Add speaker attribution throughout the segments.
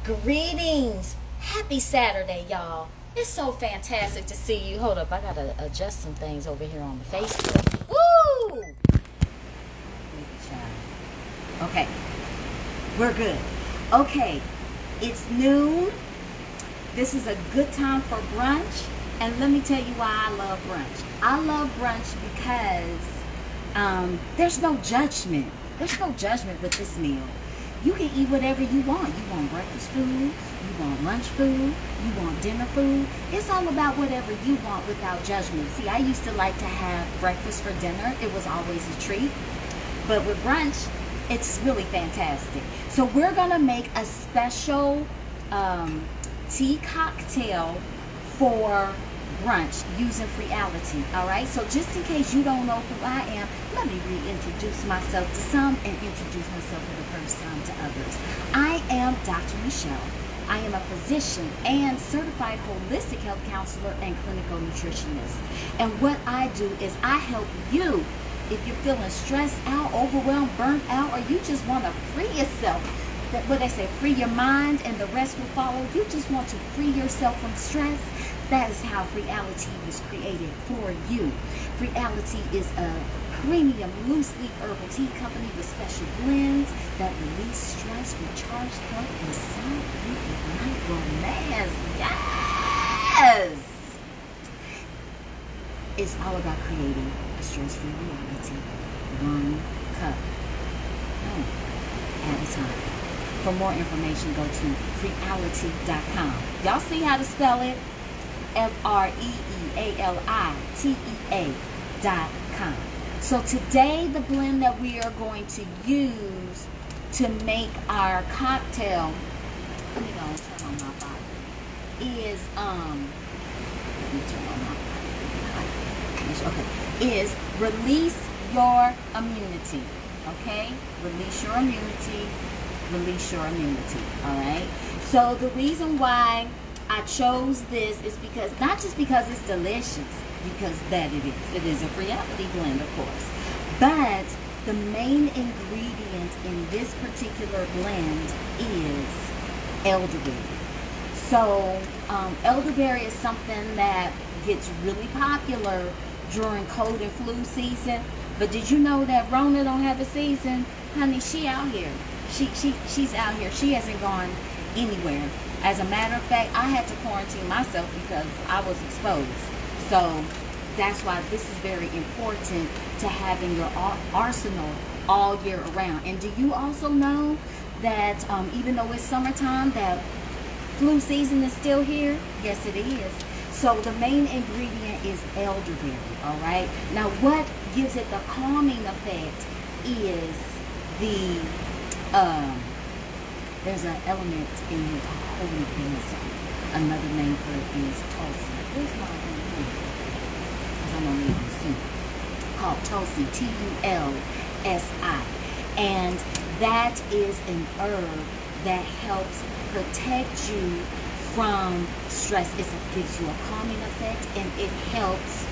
Speaker 1: Greetings. Happy Saturday, y'all. It's so fantastic to see you. Hold up, I gotta adjust some things over here on the Facebook. Woo! Okay, we're good. Okay, it's noon. This is a good time for brunch. And let me tell you why I love brunch. I love brunch because there's no judgment. There's no judgment with this meal. You can eat whatever you want. You want breakfast food, you want lunch food, you want dinner food. It's all about whatever you want without judgment. See, I used to like to have breakfast for dinner. It was always a treat. But with brunch, it's really fantastic. So we're gonna make a special tea cocktail for brunch using FREEALITEA. All right, so just in case you don't know who I am, let me reintroduce myself to some and introduce myself for the first time to others. I am Dr. Michelle. I am a physician and certified holistic health counselor and clinical nutritionist. And what I do is I help you if you're feeling stressed out, overwhelmed, burnt out, or you just want to free yourself. What they say, free your mind and the rest will follow. You just want to free yourself from stress. That is how FREEALITEA was created for you. FREEALITEA is a premium loose leaf herbal tea company with special blends that release stress, recharge health, and solve reignite romance. Yes! It's all about creating a stress-free reality. One cup at a time. For more information, go to FREEALITEA.com. Y'all see how to spell it? FREEALITEA.com. So today, the blend that we are going to use to make our cocktail, let me go and turn on my bottle, is, is Release Your ImmuniTEA. Okay? Release your immunity. Release your immunity. All right? So the reason why I chose this is because, not just because it's delicious, because that it is. It is a FREEALITEA blend, of course. But the main ingredient in this particular blend is elderberry. So elderberry is something that gets really popular during cold and flu season. But did you know that Rona don't have a season? Honey, she out here. She's out here. She hasn't gone anywhere. As a matter of fact, I had to quarantine myself because I was exposed. So that's why this is very important to have in your arsenal all year around. And do you also know that even though it's summertime, that flu season is still here? Yes, it is. So the main ingredient is elderberry, all right? Now, what gives it the calming effect is the, there's an element in here called holy basil. Another name for it is tulsi. Where's my name? I'm going to leave it soon. Called tulsi, Tulsi. And that is an herb that helps protect you from stress. It gives you a calming effect, and it helps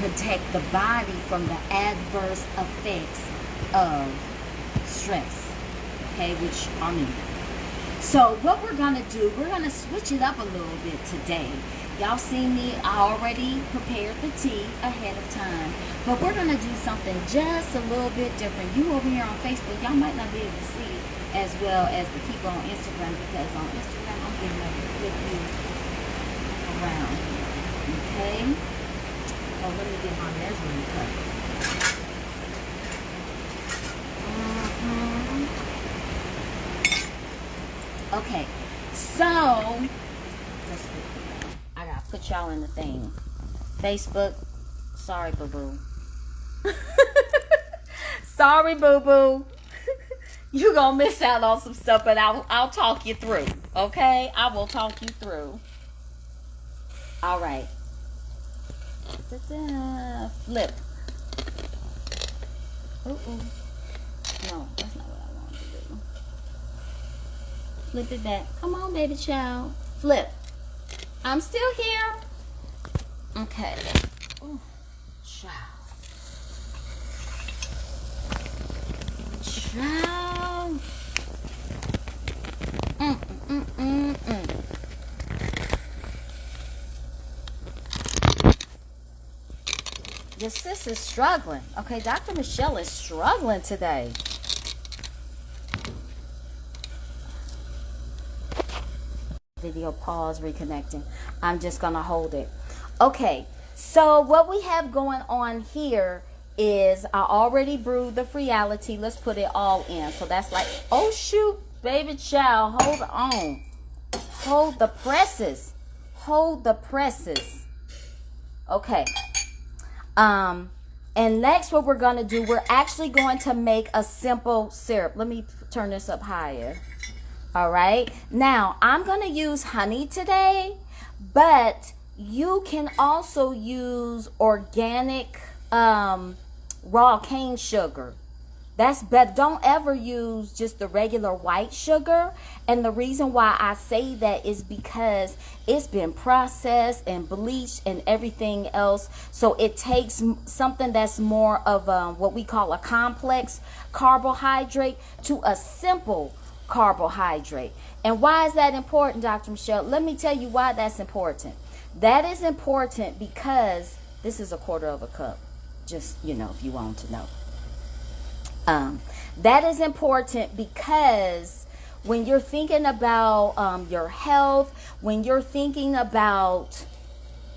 Speaker 1: protect the body from the adverse effects of stress, okay, which are me. So what we're gonna do, we're gonna switch it up a little bit today. Y'all see me, I already prepared the tea ahead of time, but we're gonna do something just a little bit different. You over here on Facebook, y'all might not be able to see it as well as the people on Instagram, because on Instagram I'm getting ready to flip you around here, okay? Oh, let me get my measuring cup. Okay, so I gotta put y'all in the thing. Facebook, sorry, boo-boo. Sorry, boo-boo. You gonna miss out on some stuff, but I'll talk you through, okay? I will talk you through. All right. Flip. Uh-oh. No, that's not what I wanted to do. Flip it back. Come on, baby child. Flip. I'm still here. Okay. Ooh, child. Child. the sis is struggling. Okay, Dr. Michelle is struggling today. Video pause, reconnecting. I'm just gonna hold it. Okay, so what we have going on here is I already brewed the FREEALITEA. Let's put it all in. So that's like, oh shoot, baby child, hold on. Hold the presses. Hold the presses. Okay. And next what we're going to do, we're actually going to make a simple syrup. Let me turn this up higher. All right. Now, I'm going to use honey today, but you can also use organic raw cane sugar. That's better. Don't ever use just the regular white sugar. And the reason why I say that is because it's been processed and bleached and everything else. So it takes something that's more of what we call a complex carbohydrate to a simple carbohydrate. And why is that important, Dr. Michelle? Let me tell you why that's important. That is important because this is a quarter of a cup. Just, you know, if you want to know. That is important because when you're thinking about your health, when you're thinking about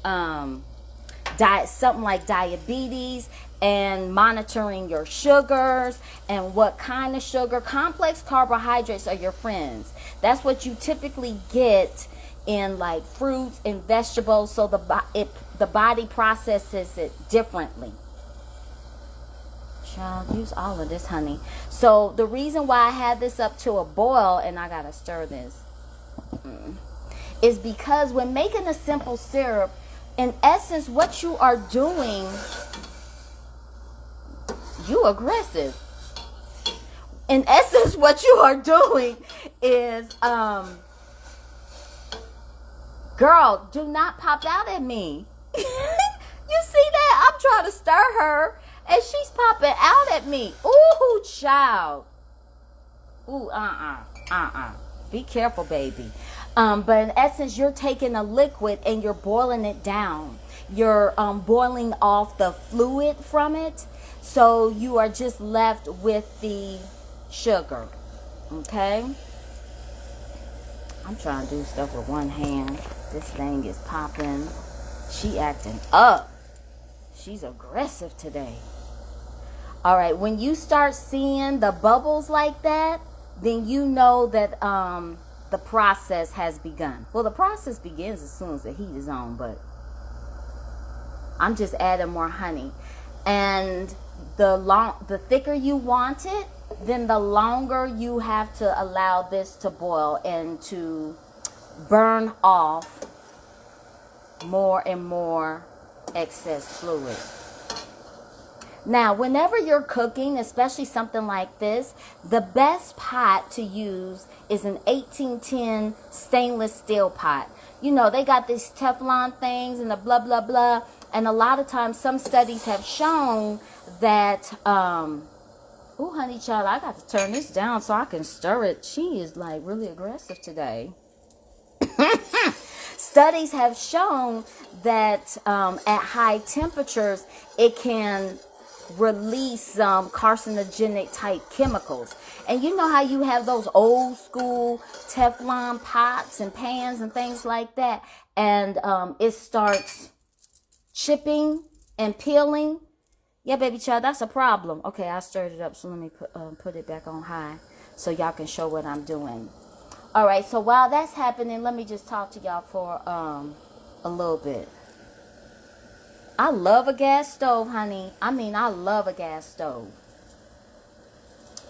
Speaker 1: something like diabetes and monitoring your sugars and what kind of sugar, complex carbohydrates are your friends. That's what you typically get in like fruits and vegetables, so the body processes it differently. Child, use all of this, honey. So the reason why I had this up to a boil, and I gotta stir this, is because when making a simple syrup, in essence, what you are doing, you aggressive. In essence, what you are doing is, girl, do not pop out at me. You see that? I'm trying to stir her. And she's popping out at me. Ooh, child. Ooh, Be careful, baby. But in essence, you're taking a liquid and you're boiling it down. You're boiling off the fluid from it. So you are just left with the sugar. Okay? I'm trying to do stuff with one hand. This thing is popping. She acting up. She's aggressive today. All right, when you start seeing the bubbles like that, then you know that the process has begun. Well, the process begins as soon as the heat is on, but I'm just adding more honey. And the thicker you want it, then the longer you have to allow this to boil and to burn off more and more excess fluid. Now, whenever you're cooking, especially something like this, the best pot to use is an 1810 stainless steel pot. You know, they got these Teflon things and the blah, blah, blah. And a lot of times, some studies have shown that, oh, honey child, I got to turn this down so I can stir it. She is like really aggressive today. Studies have shown that at high temperatures, it can release some carcinogenic type chemicals. And you know how you have those old school Teflon pots and pans and things like that, and it starts chipping and peeling. Yeah, baby child, that's a problem. Okay, I stirred it up, so let me put it back on high so y'all can show what I'm doing. All right, so while that's happening, let me just talk to y'all for a little bit. I love a gas stove, honey. I mean, I love a gas stove.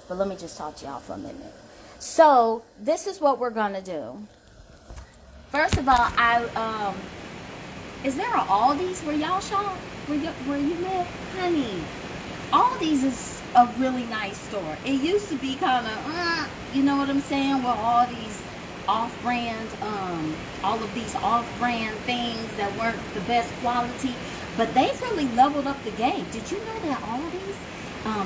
Speaker 1: But let me just talk to y'all for a minute. So, this is what we're going to do. First of all, is there an Aldi's where y'all shop? Where you live? Honey, Aldi's is a really nice store. It used to be kind of, you know what I'm saying? With all these off-brand, all of these off-brand things that weren't the best quality. But they've really leveled up the game. Did you know that Aldi's,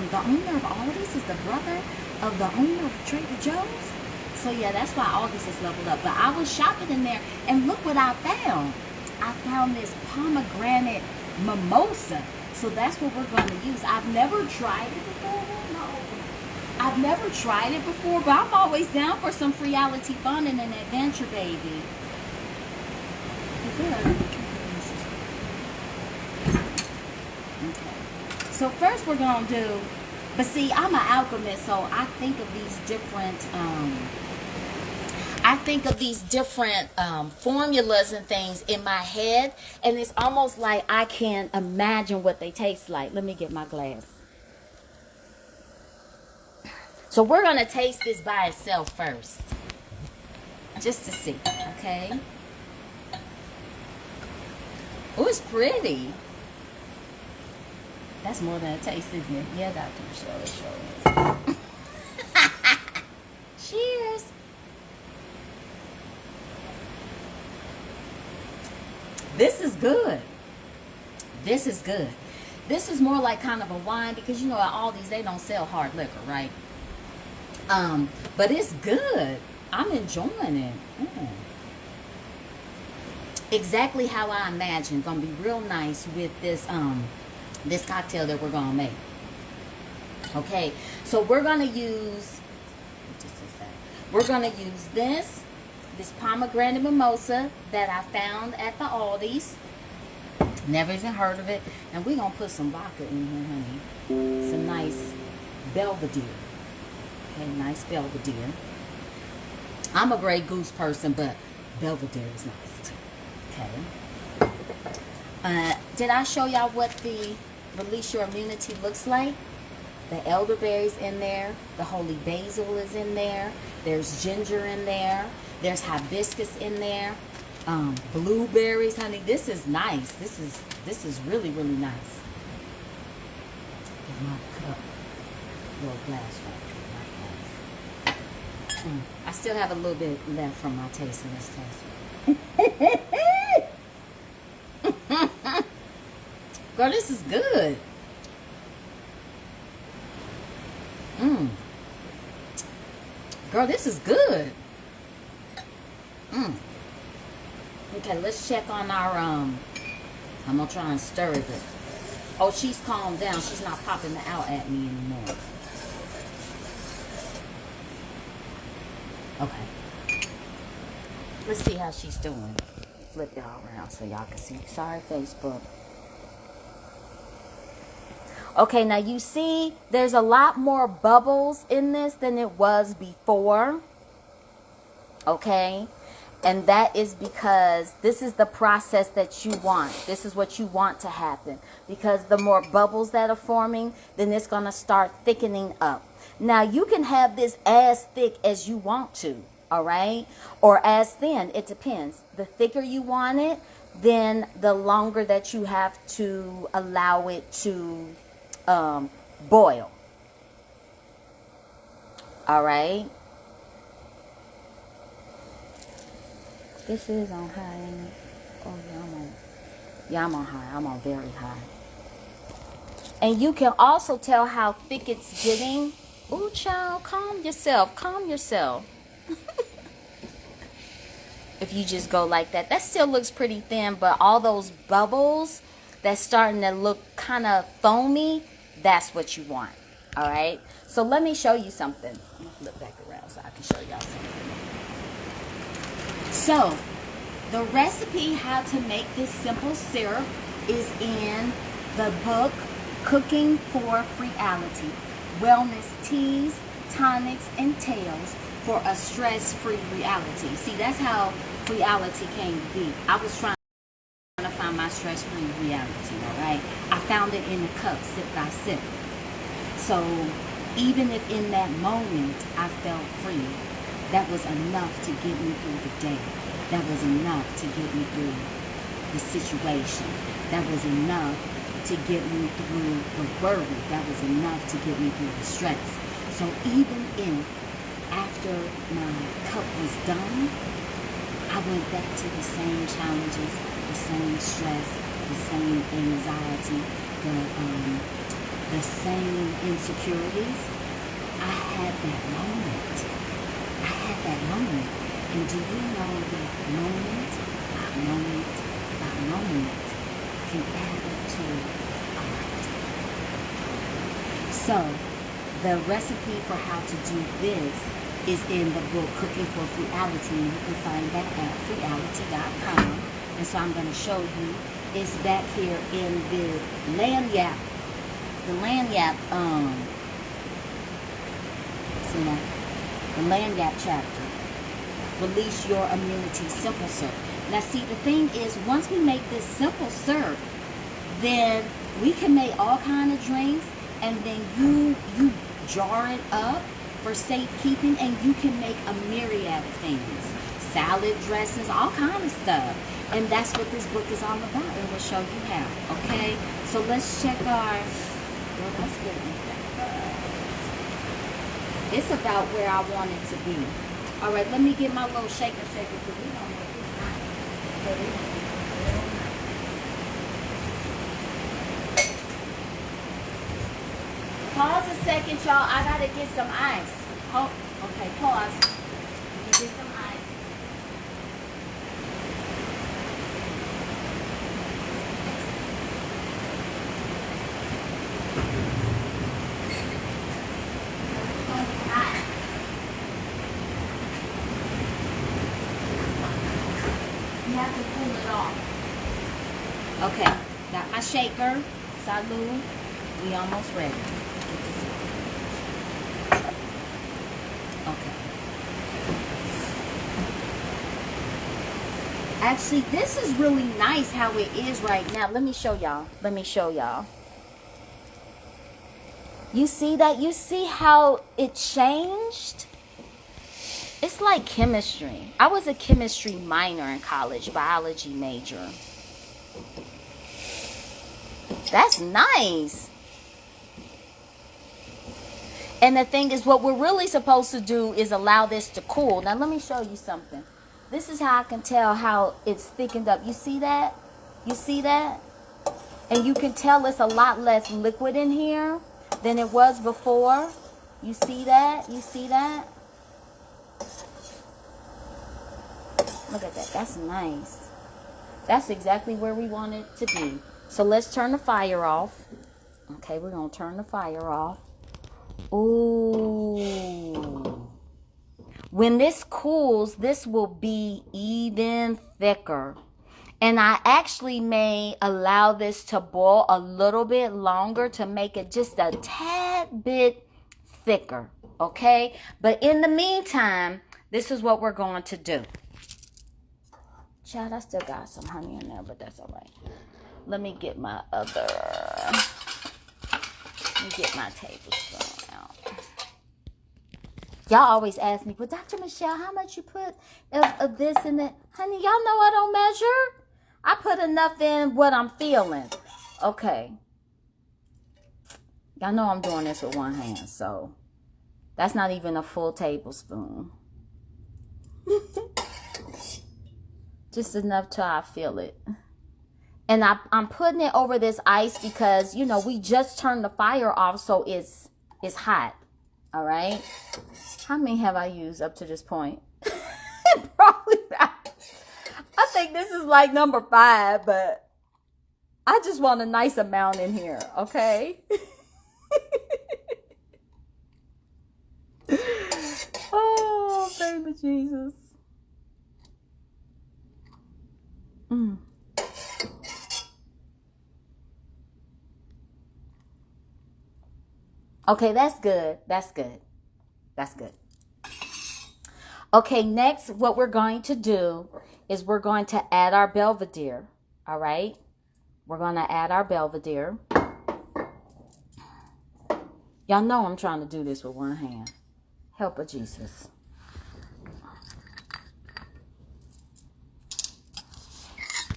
Speaker 1: the owner of Aldi's is the brother of the owner of Trader Joe's? So yeah, that's why Aldi's is leveled up. But I was shopping in there, and look what I found. I found this pomegranate mimosa. So that's what we're going to use. I've never tried it before. No. I've never tried it before, but I'm always down for some Freeality fun and an adventure, baby. Okay. So first we're going to do, but see, I'm an alchemist, so I think of these different formulas and things in my head, and it's almost like I can imagine what they taste like. Let me get my glass. So we're going to taste this by itself first, just to see, okay? Oh, it's pretty. That's more than a taste, isn't it? Yeah, Dr. Michelle, it sure is. Cheers. This is good. This is good. This is more like kind of a wine, because you know at Aldi's they don't sell hard liquor, right? But it's good. I'm enjoying it. Exactly how I imagined. Gonna be real nice with this this cocktail that we're gonna make. Okay, so we're gonna use this pomegranate mimosa that I found at the Aldi's. Never even heard of it. And we're gonna put some vodka in here, honey. Some nice Belvedere. Okay, nice Belvedere. I'm a Grey Goose person, but Belvedere is nice too. Okay. Did I show y'all what the Release Your ImmuniTEA looks like? The elderberries in there. The holy basil is in there. There's ginger in there. There's hibiscus in there. Blueberries, honey. This is nice. This is really, really nice. Get my cup. Little glass right there. I still have a little bit left from my taste in this taste. Girl, this is good. Girl, this is good. Okay, let's check on our, I'm gonna try and stir it. Oh, she's calmed down. She's not popping out at me anymore. Okay. Let's see how she's doing. Flip y'all around so y'all can see. Sorry, Facebook. Okay, now you see there's a lot more bubbles in this than it was before. Okay? And that is because this is the process that you want. This is what you want to happen. Because the more bubbles that are forming, then it's going to start thickening up. Now, you can have this as thick as you want to, all right? Or as thin. It depends. The thicker you want it, then the longer that you have to allow it to boil. All right? This is on high, ain't it? Oh, yeah, I'm on high. I'm on very high. And you can also tell how thick it's getting. Ooh, child, calm yourself. Calm yourself. If you just go like that. That still looks pretty thin, but all those bubbles that's starting to look kind of foamy, that's what you want. All right? So let me show you something. I'm going to flip back around so I can show y'all something. So, the recipe how to make this simple syrup is in the book Cooking for Freeality. Wellness teas, tonics, and tales for a stress-free reality. See, that's how Freeality came to be. I was trying to find my stress-free reality, all right? I found it in the cup, sip by sip. So, even if in that moment I felt free, that was enough to get me through the day. That was enough to get me through the situation. That was enough to get me through the worry. That was enough to get me through the stress. So even if after my cup was done, I went back to the same challenges, the same stress, the same anxiety, the same insecurities. I had that moment. I had that moment. And do you know that moment by moment by moment can add up to a So, the recipe for how to do this is in the book Cooking for Freeality. You can find that at FREEALITEA.com. And so I'm going to show you. It's back here in the lanyard. The lanyard, the lanyard chapter. Release Your ImmuniTEA Simple Syrup. Now see, the thing is, once we make this simple syrup, then we can make all kind of drinks, and then you jar it up for safekeeping, and you can make a myriad of things. Salad dressings, all kind of stuff. And that's what this book is all about, and we'll show you how. Okay? So let's check our, well, let's get it. It's about where I want it to be. All right, let me get my little shaker because we don't know this nice. Pause a second, y'all. I gotta get some ice. Oh, okay, pause. Let me get some ice. You have to pull it off. Okay, got my shaker. Salud. We almost ready. Okay. Actually, this is really nice how it is right now. Let me show y'all. Let me show y'all. You see that? You see how it changed? It's like chemistry. I was a chemistry minor in college, biology major. That's nice. And the thing is, what we're really supposed to do is allow this to cool. Now, let me show you something. This is how I can tell how it's thickened up. You see that? You see that? And you can tell it's a lot less liquid in here than it was before. You see that? You see that? Look at that. That's nice. That's exactly where we want it to be. So let's turn the fire off. Okay, we're going to turn the fire off. Ooh. When this cools, this will be even thicker. And I actually may allow this to boil a little bit longer to make it just a tad bit thicker. Okay? But in the meantime, this is what we're going to do. Child, I still got some honey in there, but that's all right. Let me get my other... Let me get my tablespoon out. Y'all always ask me, but Dr. Michelle, how much you put of this and that? Honey, y'all know I don't measure. I put enough in what I'm feeling. Okay. Y'all know I'm doing this with one hand, so that's not even a full tablespoon. Just enough till I feel it. And I'm putting it over this ice because, you know, we just turned the fire off, so it's hot. All right? How many have I used up to this point? Probably not. I think this is like number 5, but I just want a nice amount in here, okay? Oh, baby Jesus. Okay, that's good. That's good. That's good. Okay, next, what we're going to do is we're going to add our Belvedere. All right? We're going to add our Belvedere. Y'all know I'm trying to do this with one hand. Help of Jesus.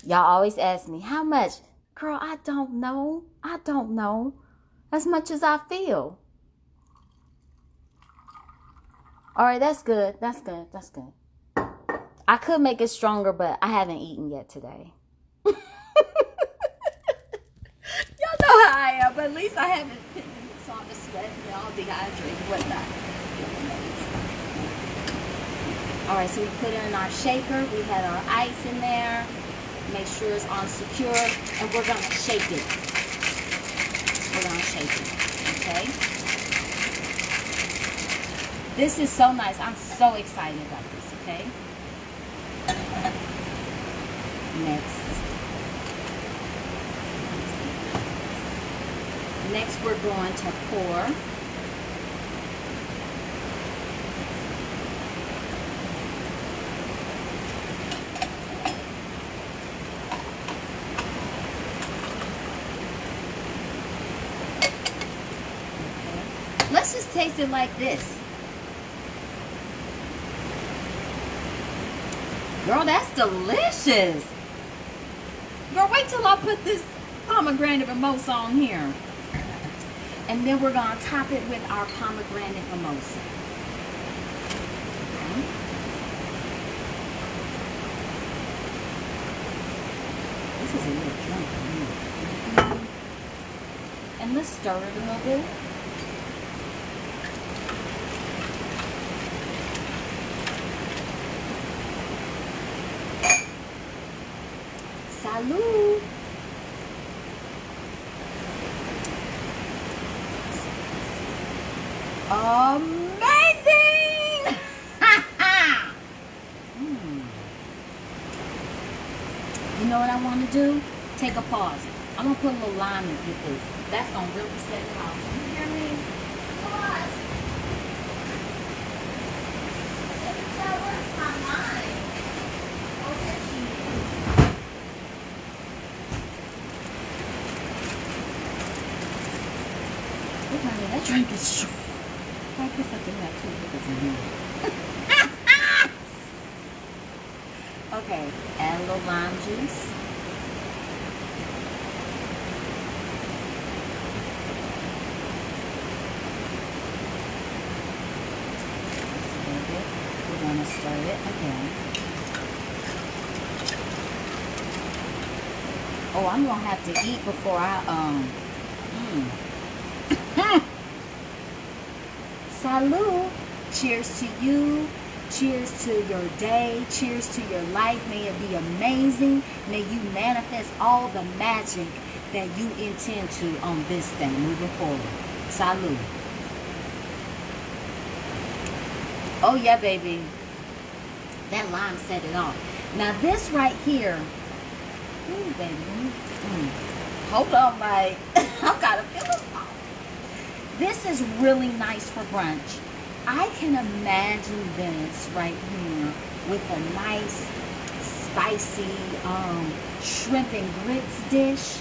Speaker 1: Y'all always ask me, how much? Girl, I don't know. I don't know. As much as I feel. All right, that's good. That's good. That's good. I could make it stronger, but I haven't eaten yet today. Y'all know how I am, but at least I haven't been on the sweat and all dehydrated, whatnot. All right, so we put it in our shaker. We had our ice in there. Make sure it's on secure, and we're going to shake it. We're going to shake it, okay? This is so nice. I'm so excited about this, okay? Next we're going to pour let's just taste it like this. Girl, that's delicious. Girl, wait till I put this pomegranate mimosa on here. And then we're going to top it with our pomegranate mimosa. Okay. This is a little drunk. And let's stir it a little bit. Salud. Amazing! You know what I want to do? Take a pause. I'm going to put a little lime in with this. That's going to really set it off. You hear me? Pause. Where's my lime? Oh, there she is. Oh, honey, that drink is short. I guess I do that too because of you. Okay, add a little lime juice. We're going to stir it again. Oh, I'm going to have to eat before I, Salud. Cheers to you. Cheers to your day. Cheers to your life. May it be amazing. May you manifest all the magic that you intend to on this thing moving forward. Salud. Oh yeah, baby. That lime set it off. Now this right here. Ooh, baby. Hold on, Mike. I've got to feel it. This is really nice for brunch. I can imagine this right here with a nice, spicy shrimp and grits dish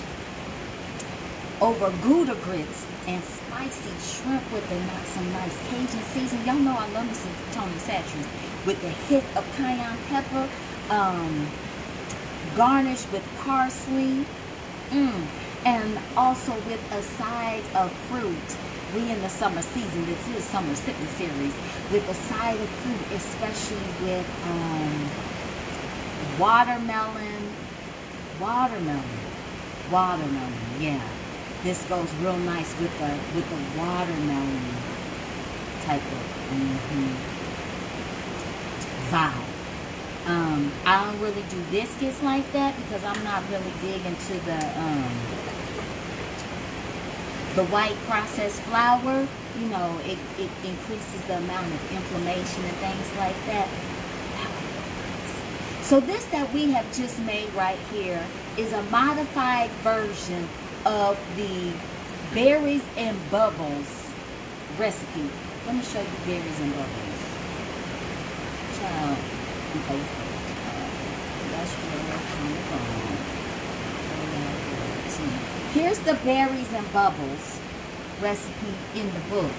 Speaker 1: over Gouda grits and spicy shrimp with some nice Cajun seasoning. Y'all know I love me some Tony Satchers with a hit of cayenne pepper, garnished with parsley, and also with a side of fruit. We in the summer season, this is summer sipping series, with a side of fruit, especially with watermelon, yeah. This goes real nice with the watermelon type of vibe. I don't really do biscuits like that because I'm not really big into the white processed flour. You know, it increases the amount of inflammation and things like that. So this that we have just made right here is a modified version of the berries and bubbles recipe. Let me show you berries and bubbles. Child. Okay. That's here's the berries and bubbles recipe in the book.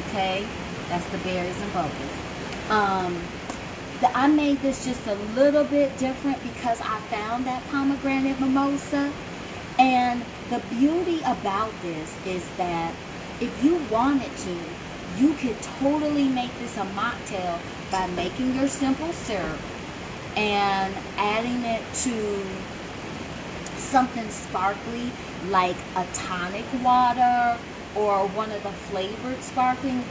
Speaker 1: Okay, that's the berries and bubbles. I made this just a little bit different because I found that pomegranate mimosa. And the beauty about this is that if you wanted to, you could totally make this a mocktail by making your simple syrup and adding it to something sparkly like a tonic water or one of the flavored sparkling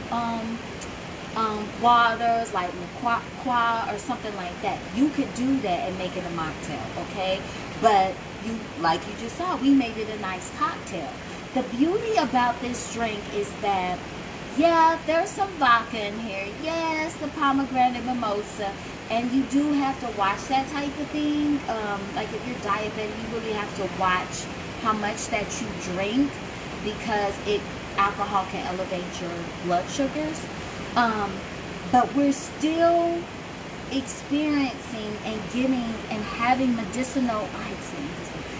Speaker 1: waters like La Croix or something like that. You could do that and make it a mocktail, okay? But you, like you just saw, we made it a nice cocktail. The beauty about this drink is that Yeah, there's some vodka in here. Yes, the pomegranate mimosa. And you do have to watch that type of thing. Like if you're diabetic, you really have to watch how much that you drink, because alcohol can elevate your blood sugars. But we're still experiencing and getting and having medicinal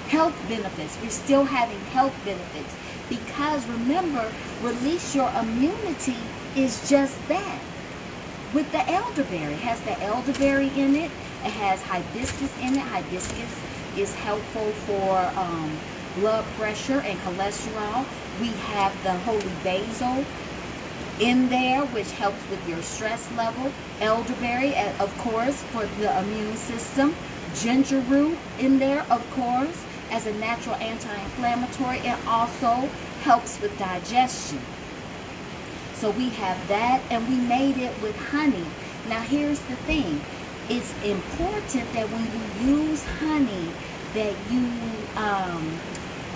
Speaker 1: health benefits. We're still having health benefits because remember, Release Your ImmuniTEA is just that. With the elderberry, it has the elderberry in it. It has hibiscus in it. Hibiscus is helpful for blood pressure and cholesterol. We have the holy basil in there, which helps with your stress level. Elderberry, of course, for the immune system. Ginger root in there, of course, as a natural anti-inflammatory. It also helps with digestion. So we have that, and we made it with honey. Now here's the thing. It's important that when you use honey, that you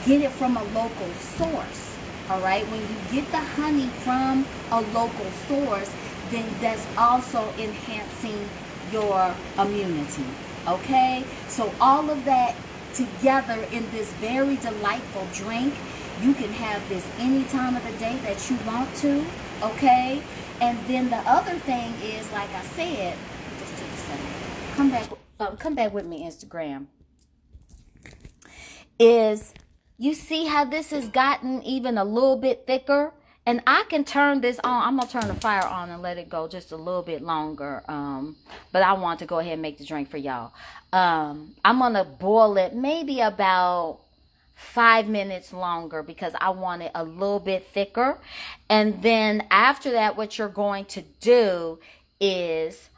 Speaker 1: get it from a local source. All right, when you get the honey from a local source, then that's also enhancing your immunity. Okay, so all of that together in this very delightful drink. You can have this any time of the day that you want to. Okay, and then the other thing is, like I said, just take a second. Come back with me, Instagram. Is you see how this has gotten even a little bit thicker? And I can turn this on. I'm going to turn the fire on and let it go just a little bit longer. But I want to go ahead and make the drink for y'all. I'm going to boil it maybe about 5 minutes longer because I want it a little bit thicker. And then after that, what you're going to do is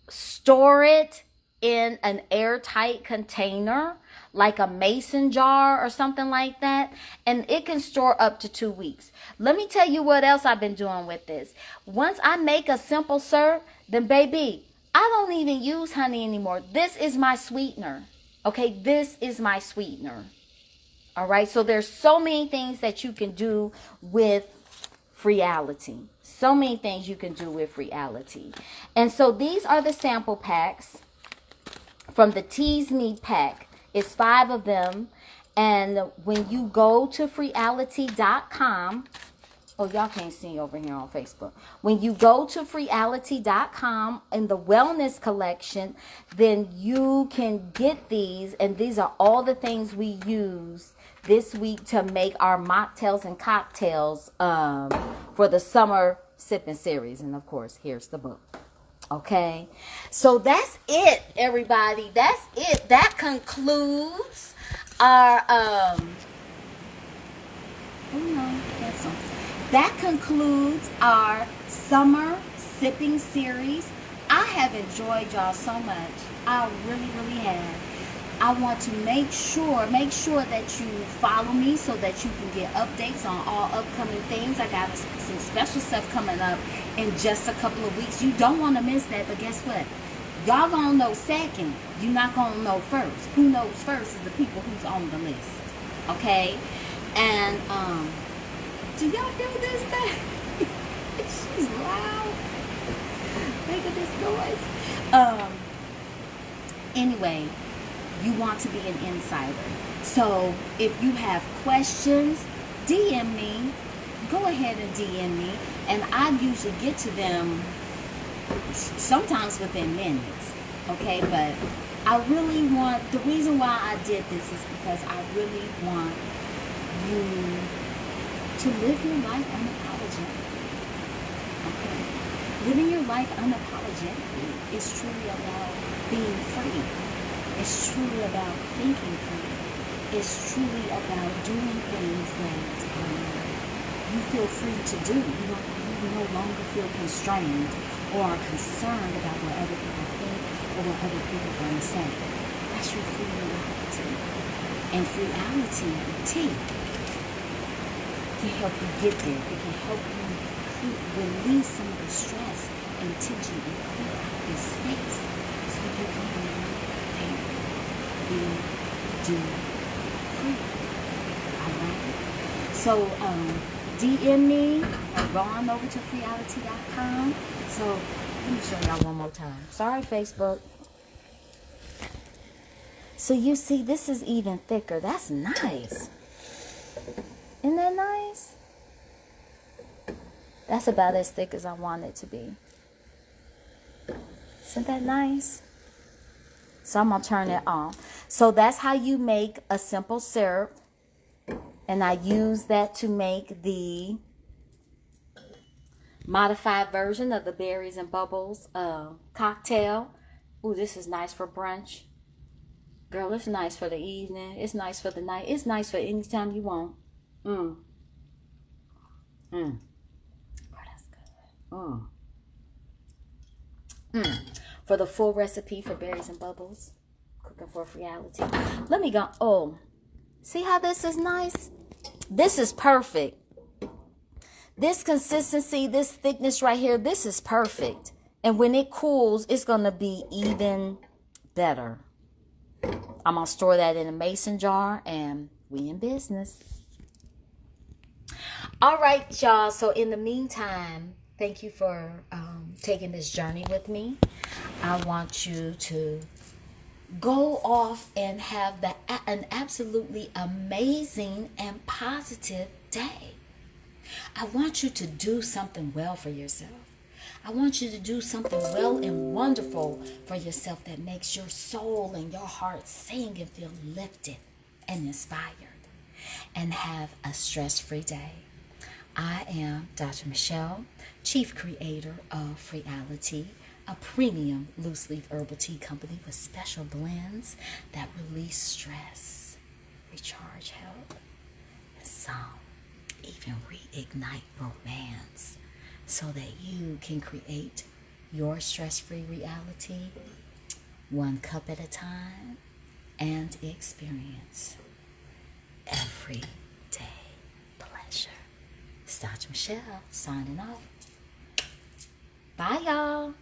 Speaker 1: store it in an airtight container, like a mason jar or something like that, and it can store up to 2 weeks. Let me tell you what else I've been doing with this. Once I make a simple syrup, then baby, I don't even use honey anymore. This is my sweetener. Okay, this is my sweetener. All right, so there's so many things that you can do with FREEALITEA. So many things you can do with FREEALITEA. And so these are the sample packs from the Tease Me pack. It's 5 of them. And when you go to FREEALITEA.com, oh, y'all can't see over here on Facebook. When you go to FREEALITEA.com in the wellness collection, then you can get these. And these are all the things we use this week to make our mocktails and cocktails for the summer sipping series. And of course, here's the book. Okay, so that's it, everybody. That's it. That concludes our that concludes our summer sipping series. I have enjoyed y'all so much. I really, really have. I want to make sure that you follow me so that you can get updates on all upcoming things. I got some special stuff coming up in just a couple of weeks. You don't want to miss that, but guess what? Y'all gonna know second. You're not gonna know first. Who knows first is the people who's on the list. Okay? And do y'all feel this thing? She's loud. Making this noise. Anyway, you want to be an insider. So if you have questions, DM me. Go ahead and DM me. And I usually get to them sometimes within minutes. Okay, but I really want, the reason why I did this is because I really want you to live your life unapologetically. Okay? Living your life unapologetically is truly about being free. It's truly about thinking free. It's truly about doing things that you feel free to do. You no longer feel constrained or concerned about what other people think or what other people are going to say. That's your free reality. And FREEALITEA can help you get there. It can help you release some of the stress and tension and clear out this space so you can do free. Alright? So DM me or go on over to FREEALITEA.com. So let me show y'all one more time. Sorry, Facebook. So you see, this is even thicker. That's nice. Isn't that nice? That's about as thick as I want it to be. Isn't that nice? So I'm going to turn it on. So that's how you make a simple syrup. And I use that to make the modified version of the berries and bubbles cocktail. Ooh, this is nice for brunch. Girl, it's nice for the evening. It's nice for the night. It's nice for any time you want. Oh, that's good. For the full recipe for berries and bubbles, cooking for FREEALITEA. Let me go. Oh, see how this is nice? This is perfect. This consistency, this thickness right here, this is perfect. And when it cools, it's going to be even better. I'm going to store that in a mason jar and we in business. All right, y'all. So in the meantime, thank you for taking this journey with me. I want you to go off and have an absolutely amazing and positive day. I want you to do something well for yourself. I want you to do something well and wonderful for yourself that makes your soul and your heart sing and feel lifted and inspired. And have a stress-free day. I am Dr. Michelle, Chief Creator of FREEALITEA, a premium loose-leaf herbal tea company with special blends that release stress, recharge health, and some even reignite romance so that you can create your stress-free reality one cup at a time and experience everyday pleasure. It's Dr. Michelle signing off. Bye, y'all.